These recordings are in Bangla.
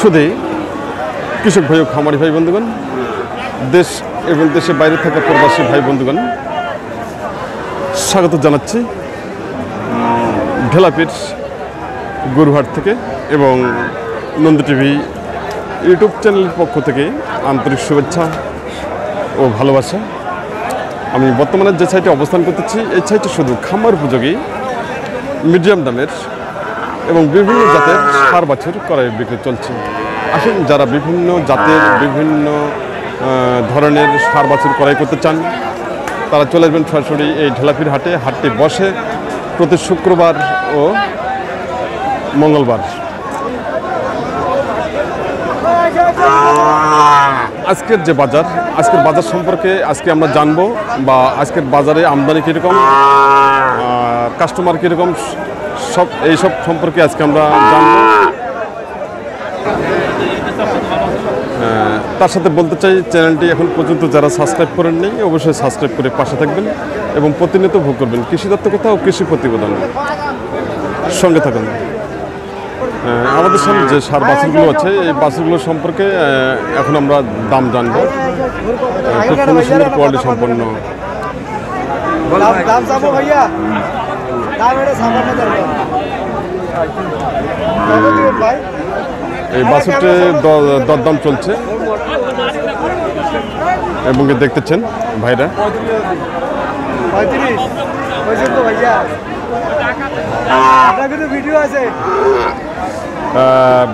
সুদে কৃষক ভাই ও খামারি ভাই বন্ধুগণ, দেশ এবং দেশের বাইরে থাকা প্রবাসী ভাই বন্ধুগণ, স্বাগত জানাচ্ছি ঢেলাপির গরুহাট থেকে এবং নন্দী টিভি ইউটিউব চ্যানেলের পক্ষ থেকে আন্তরিক শুভেচ্ছা ও ভালোবাসা। আমি বর্তমানে যে সাইটে অবস্থান করতেছি, এই সাইটে শুধু খামার উপযোগী মিডিয়াম দামের এবং বিভিন্ন জাতের সার বাছুর ক্রয় বিক্রি চলছে। আসুন, যারা বিভিন্ন জাতের বিভিন্ন ধরনের সার বাছুর ক্রয় করতে চান তারা চলে আসবেন সরাসরি এই ঢেলাপির হাটে। হাটটি বসে প্রতি শুক্রবার ও মঙ্গলবার। আজকের যে বাজার, আজকের বাজার সম্পর্কে আজকে আমরা জানবো, বা আজকের বাজারে আমদানি কীরকম, কাস্টমার কীরকম, এইসব সম্পর্কে আজকে আমরা জানবো। তার সাথে বলতে চাই, চ্যানেলটি এখন পর্যন্ত যারা সাবস্ক্রাইব করেননি অবশ্যই সাবস্ক্রাইব করে পাশে থাকবেন এবং প্রতিনিয়ত ভোগ করবেন কৃষি দত্তকথা ও কৃষি প্রতিবেদন। সঙ্গে থাকুন। আমাদের সামনে যে সার বাছুরগুলো আছে, এই বাছুরগুলো সম্পর্কে এখন আমরা দাম জানবো। খুব সুন্দর সুন্দর কোয়ালিটি সম্পন্ন। এই বাছুরটি দরদাম চলছে এবং দেখতেছেন ভাইরা।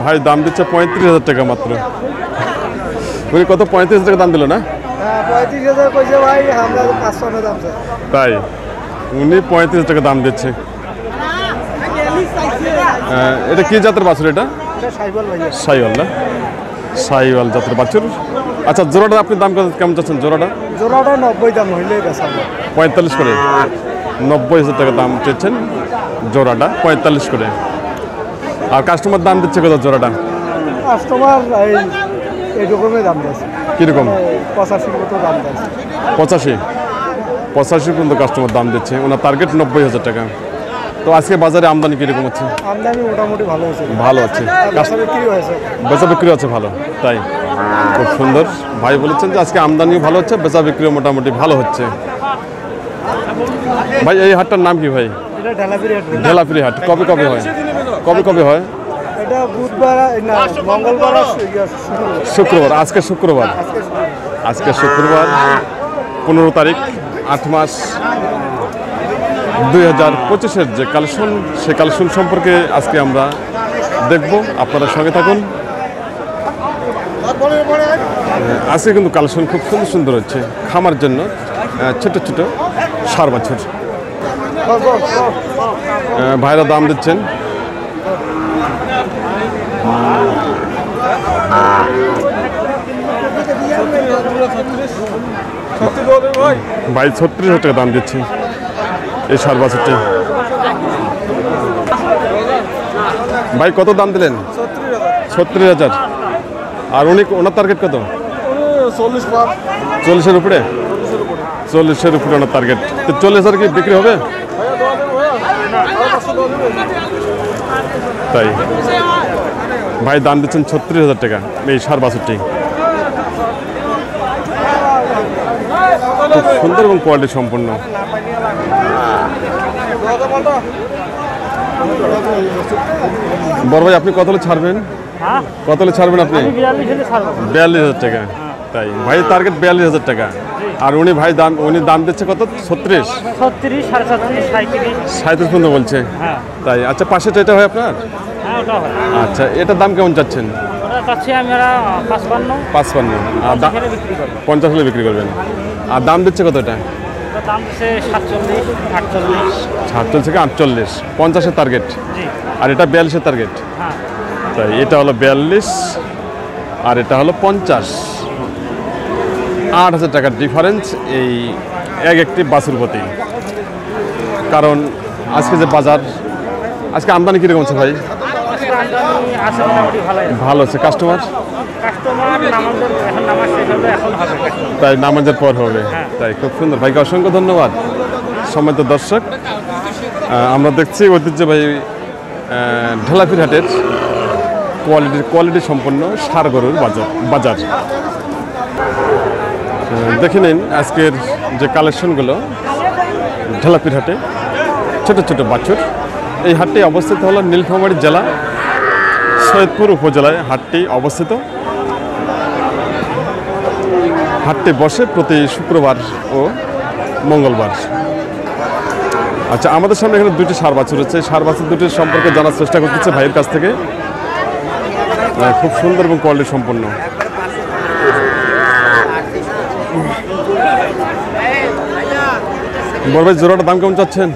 ভাই দাম দিচ্ছে 35,000 টাকা মাত্র। উনি কত 35,000 টাকা দাম দিল না? তাই উনি 35,000 টাকা দাম দিচ্ছে। এটা কি জাতের বাছুর? এটা সাইওয়াল না? সাইওয়াল জাতের বাছুর। আচ্ছা, জোড়াটা আপনি দাম কেমন চাচ্ছেন? জোড়াটা 90 দাম হইলে 45 করে, 90,000 টাকা দাম চেয়েছেন জোড়াটা, 45 করে। আর কাস্টমার দাম দিচ্ছে কত জোড়াটা? কাস্টমার এই রকমের দাম দিচ্ছে। কীরকম? 85 মতো দাম দিচ্ছে। 85 পর্যন্ত কাস্টমার দাম দিচ্ছে। ওনার টার্গেট 90,000 টাকা। তো আজকে বাজারে আমদানি কীরকম হচ্ছে? আমদানি মোটামুটি ভালো আছে। ভালো আছে, বেচা বিক্রি আছে ভালো। তাই খুব সুন্দর। ভাই বলেছেন যে আজকে আমদানিও ভালো হচ্ছে, বেচা বিক্রিও মোটামুটি ভালো হচ্ছে। ভাই এই হাটটার নাম কি ভাই? ঢেলাপির হাট। কবে কবে হয়? কবে হয়? এটা বুধবার, মঙ্গলবার, শুক্রবার। আজকে শুক্রবার, 15 তারিখ 8 মাস 2025-এর যে কালেকশন, সে কালেকশন সম্পর্কে আজকে আমরা দেখব। আপনারা সঙ্গে থাকুন। আজকে কিন্তু কালেকশন খুব সুন্দর সুন্দর হচ্ছে খামার জন্য, ছোট ছোট সার বাছুর। ভাইরা দাম দিচ্ছেন। ভাই 36,000 টাকা দাম দিচ্ছে এই সার বাছুরটি। ভাই কত দাম দিলেন? 36,000। আর ওনার টার্গেট কত? 40-এর উপরে। 40-এর উপরে ওনার টার্গেট। তো 40,000 কি বিক্রি হবে? তাই ভাই দাম দিচ্ছেন 36,000 টাকা এই সার বাছুরটি। খুব সুন্দর এবং কোয়ালিটি সম্পন্ন। বড় ভাই, আপনি কত হলে ছাড়বেন? কত হলে ছাড়বেন আপনি? 42,000 টাকা। তাই ভাই টার্গেট 42,000 টাকা। আর উনি দাম দিচ্ছে কত? 36, 37 পর্যন্ত বলছে। তাই আচ্ছা, পাশেটা এটা হয় আপনার? আচ্ছা, এটার দাম কেমন চাচ্ছেন? 55। 50 হলে বিক্রি করবেন। আর দাম দিচ্ছে কত এটা? 47 থেকে 48, 50-এর টার্গেট। আর এটা 42-এর টার্গেট। তাই এটা হলো 42 আর এটা হলো 50। 8,000 টাকার ডিফারেন্স এই একটি বাছুর প্রতি। কারণ আজকে যে বাজার, আজকে আমদানি কীরকম আছে ভাই? ভালো আছে। কাস্টমার তাই নামাজের পর হবে। তাই খুব সুন্দর। ভাইকে অসংখ্য ধন্যবাদ। সম্মানিত দর্শক, আমরা দেখছি ঐতিহ্যবাহী ঢেলাপির হাটের কোয়ালিটি সম্পন্ন ষাঁড় গরুর বাজার। দেখে নিন আজকের যে কালেকশনগুলো ঢেলাপির হাটে ছোট ছোট বাছুর। এই হাটটি অবস্থিত হলো নীলফামারী জেলা সৈয়দপুর উপজেলায় হাটটি অবস্থিত। হাটটি বসে প্রতি শুক্রবার ও মঙ্গলবার। আচ্ছা, আমাদের সামনে এখানে দুটি ষাঁড় বাছুর হচ্ছে। ষাঁড় বাছুর দুটির সম্পর্কে জানার চেষ্টা করতেছে ভাইয়ের কাছ থেকে। খুব সুন্দর এবং কোয়ালিটি সম্পন্ন। বড় ভাই, জোড়াটার দাম কেমন চাচ্ছেন?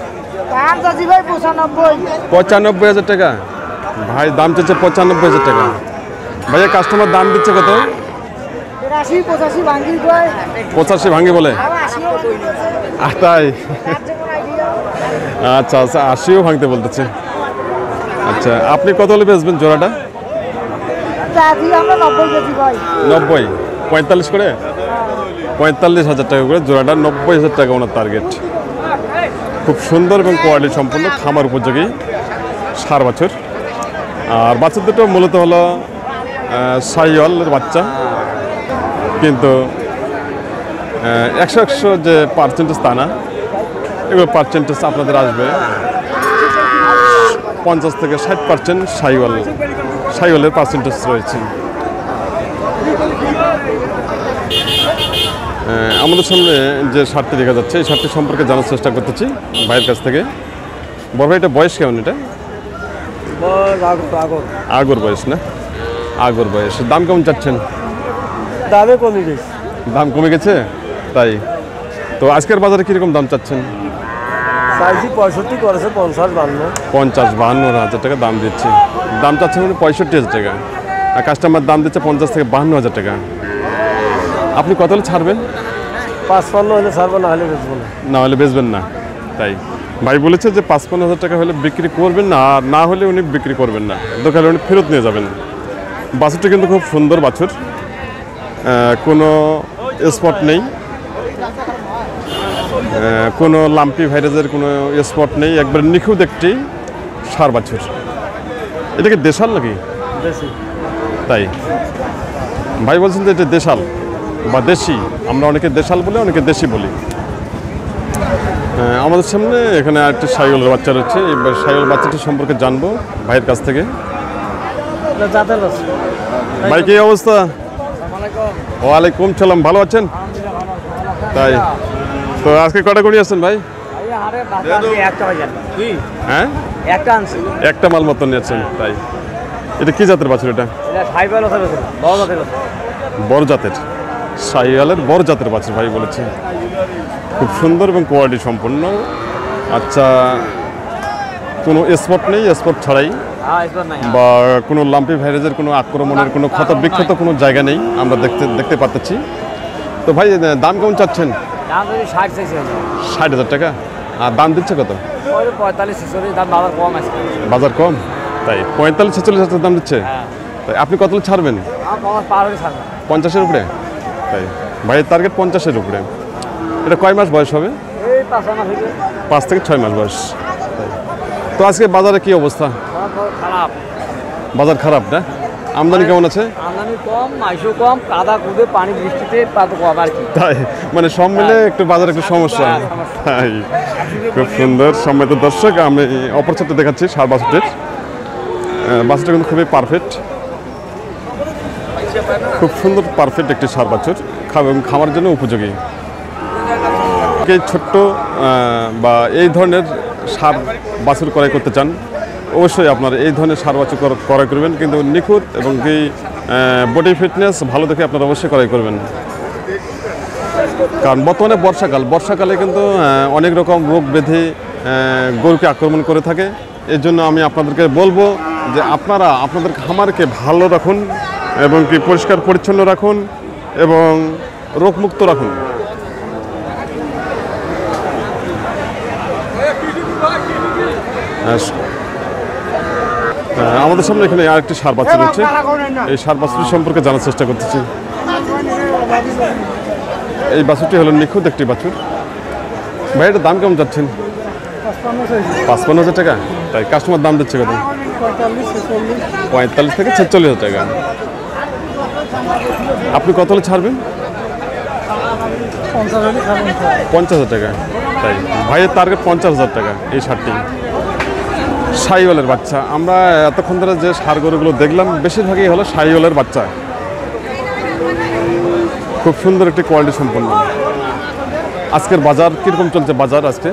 95,000 টাকা। ভাই দাম চাচ্ছে 95,000 টাকা। ভাইয়া কাস্টমার দাম দিচ্ছে কত? 85 ভাঙ্গি বলে। তাই? আচ্ছা আচ্ছা, 80ও ভাঙতে বলতেছে। আচ্ছা, আপনি কত হলে বেচবেন জোড়াটা? 90, 45 করে? 45,000 টাকা করে জোড়াটা, 90,000 টাকা ওনার টার্গেট। খুব সুন্দর এবং কোয়ালিটি সম্পন্ন খামার উপযোগী ষাঁড় বাছুর। আর বাছুর দুটো মূলত হলো শাহিওয়ালের বাচ্চা, কিন্তু 100 যে পার্সেন্টেজ তা না। এগুলো পার্সেন্টেজ আপনাদের আসবে 50 থেকে 60% শাহিওয়ালের পার্সেন্টেজ রয়েছে। আমাদের সামনে যে ষাঁড়টি দেখা যাচ্ছে, এই ষাঁড়টি সম্পর্কে জানার চেষ্টা করতেছি ভাইয়ের কাছ থেকে। বড় ভাই, এটা বয়স কেমন? এটা আগর বয়স না? আগর বয়স। দাম কেমন চাচ্ছেন? দাম কমে গেছে তাই? তো আজকের বাজারে কিরকম দাম চাচ্ছেন? 50-52,000 টাকা দাম দিচ্ছে। দাম চাচ্ছে মানে 65,000 টাকা, আর কাস্টমার দাম দিচ্ছে 50 থেকে 52,000 টাকা। আপনি কত হলে ছাড়বেন? 55 হলে ছাড়বো, না হলে বেচবো না। না হলে বেচবেন না, তাই? ভাই বলেছে যে 55,000 টাকা হলে বিক্রি করবেন না, আর না হলে উনি বিক্রি করবেন না, দোকানে উনি ফেরত নিয়ে যাবেন। বাছুরটা কিন্তু খুব সুন্দর বাছুর, কোনো স্পট নেই, কোনো লাম্পি ভাইরাসের কোনো স্পট নেই, একবার নিখুঁত একটি ষাঁড় বাছুর। এটা কি দেশাল নাকি? তাই ভাই বলছেন যে এটা দেশাল বা দেশি। আমরা অনেকে দেশাল বলি, অনেকে দেশি বলি। আমাদের সামনে এখানে আরেকটি শাহিওয়ালের বাচ্চা রয়েছে। এই শাহিওয়াল বাচ্চাটি সম্পর্কে জানবো ভাইয়ের কাছ থেকে। ভাই কি অবস্থা? ওয়ালাইকুম সালাম, ভালো আছেন? তাই তো আজকে কটা করে আসছেন ভাই? হ্যাঁ, একটা মাল মতন নিয়েছেন। তাই এটা কি জাতের বাছুর? এটা বড় জাতের শাহিওয়ালের বড় জাতের বাছুর ভাই বলেছে। খুব সুন্দর এবং কোয়ালিটি সম্পন্ন। আচ্ছা, কোনো স্পট নেই, স্পট ছাড়াই বা কোনো লাম্পি ভাইরাসের কোনো আক্রমণের কোনো ক্ষত বিক্ষত কোনো জায়গা নেই, আমরা দেখতে পাচ্ছি। তো ভাই দাম কেমন চাচ্ছেন? 60,000 টাকা। আর দাম দিচ্ছে কত? 45-46। বাজার কম, তাই 45-46 দাম দিচ্ছে। তাই আপনি কত ছাড়বেন? 50-এর উপরে। তাই ভাইয়ের টার্গেট 50-এর উপরে। এটা কয় মাস বয়স হবে? 5 থেকে 6 মাস বয়স। তো আজকে বাজারে কি অবস্থা? বাজার খারাপ না? আমদানি কেমন আছে? আমদানি কম, মাইশো কম, কাদা কুদে পানি বৃষ্টিতে কম আর কি। তাই মানে সব মিলে একটু বাজারে একটু সমস্যা। তাই খুব সুন্দর। সম্মানিত দর্শক, আমি অপর সাইডে দেখাচ্ছি ষাঁড় বাছুরটির। বাছুরটা কিন্তু খুবই পারফেক্ট, খুব সুন্দর পারফেক্ট একটি ষাঁড় বাছুর, খামার জন্য উপযোগী। এই ছোট্ট বা এই ধরনের ষাঁড় বাছুর ক্রয় করতে চান, অবশ্যই আপনার এই ধরনের ষাঁড় বাছুর ক্রয় করবেন, কিন্তু নিখুঁত এবং কি বডি ফিটনেস ভালো দেখে আপনারা অবশ্যই ক্রয় করবেন। কারণ বর্তমানে বর্ষাকালে কিন্তু অনেক রকম রোগ ব্যাধি গরুকে আক্রমণ করে থাকে। এর জন্য আমি আপনাদেরকে বলবো যে আপনারা আপনাদের খামারকে ভালো রাখুন এবং কি পরিষ্কার পরিচ্ছন্ন রাখুন এবং রোগমুক্ত রাখুন। আমাদের সামনে এখানে আরেকটি ষাঁড় বাছুর রয়েছে। এই ষাঁড় বাছুর সম্পর্কে জানার চেষ্টা করতেছি। এই বাছুরটি হলো নিখুঁত একটি বাছুর। ভাই এটার দাম কেমন যাচ্ছেন? 55,000 টাকা। তাই কাস্টমার দাম দিচ্ছে কত? 45 থেকে 46 টাকা। আপনি কত হলে ছাড়বেন? 50,000 টাকা। তাই ভাইয়ের টার্গেট 50,000 টাকা এই ষাটটি। শাহিওয়ালের বাচ্চা, আমরা এতক্ষণ ধরে যে ষাঁড় গরুগুলো দেখলাম বেশিরভাগই হলো শাহিওয়ালের বাচ্চা। খুব সুন্দর একটি কোয়ালিটি সম্পন্ন। আজকের বাজার কীরকম চলছে? বাজার আজকে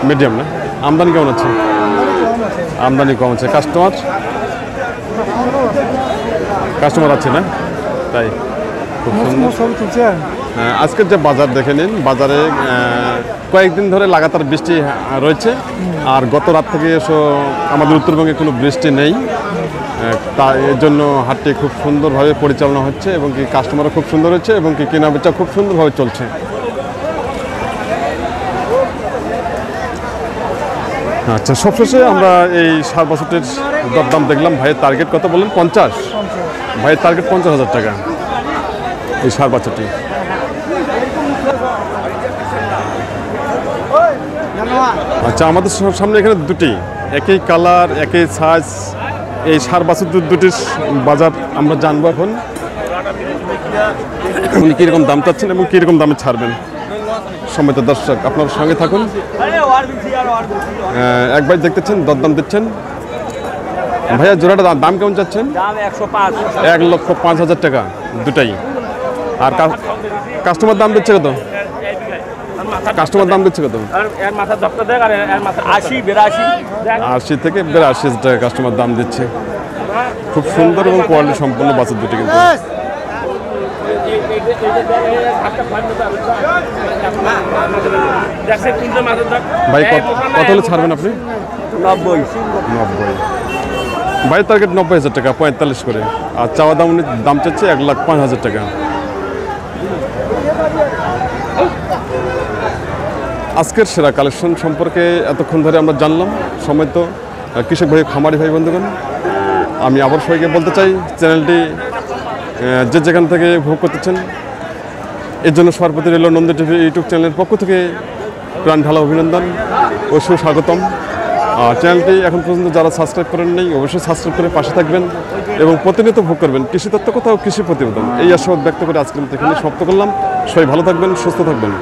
মিডিয়াম না? আমদানি কেমন আছে? আমদানি কম আছে। কাস্টমার আছে না? তাই খুব সুন্দর। আজকের যে বাজার দেখে নিন, বাজারে কয়েকদিন ধরে লাগাতার বৃষ্টি রয়েছে, আর গত রাত থেকে আমাদের উত্তরবঙ্গে কোনো বৃষ্টি নেই। তা এর জন্য হাটটি খুব সুন্দরভাবে পরিচালনা হচ্ছে এবং কি কাস্টমারও খুব সুন্দর হচ্ছে এবং কি কেনা বেচা খুব সুন্দরভাবে চলছে। আচ্ছা, সবশেষে আমরা এই 7 বছরের দরদাম দেখলাম। ভাইয়ের টার্গেট কত বললেন? 50। ভাইয়ের টার্গেট 50,000 টাকা এই 7 বছরটি। আচ্ছা, আমাদের সামনে এখানে দুটি একই কালার একই সাইজ এই 7 বছর দুটির বাজার আমরা জানবো এখন। উনি কীরকম দাম চাচ্ছেন এবং কীরকম দামে ছাড়বেন। সম্মানিত দর্শক, আপনার সঙ্গে থাকুন। এক ভাই দেখতেছেন, দরদাম দিচ্ছেন। ভাইয়া জোড়াটা দাম কেমন চাচ্ছেন? 1,05,000 টাকা দুটাই। আর কাস্টমার দাম দিচ্ছে কত? কাস্টমার দাম দিচ্ছে কত? 80 থেকে 82 টাকা কাস্টমার দাম দিচ্ছে। খুব সুন্দর এবং কোয়ালিটি সম্পন্ন বাছুর দুটি কিন্তু। ভাই কত হলে ছাড়বেন আপনি? 90। ভাইয়ের টার্গেট 90,000 টাকা, 45 করে। আর চাওয়া দাম উনি দাম চাচ্ছে 1,05,000 টাকা। আজকের সেরা কালেকশন সম্পর্কে এতক্ষণ ধরে আমরা জানলাম। সময় তো কৃষক ভাই, খামারি ভাই বন্ধুগণ, আমি আবার সবাইকে বলতে চাই, চ্যানেলটি যে যেখান থেকে ভোগ করতেছেন এর জন্য সর্বপ্রতি রইল নন্দী টিভি ইউটিউব চ্যানেলের পক্ষ থেকে প্রাণ ঢালা অভিনন্দন ও সুস্বাগতম। চ্যানেলটি এখন পর্যন্ত যারা সাবস্ক্রাইব করেন নাই, অবশ্যই সাবস্ক্রাইব করে পাশে থাকবেন এবং প্রতিনিয়ত ভোগ করবেন কৃষি তত্ত্ব কথা ও কৃষি প্রতিবেদন। এই আশাবাদ ব্যক্ত করে আজকের মতো এখানে সমাপ্ত করলাম। সবাই ভালো থাকবেন, সুস্থ থাকবেন।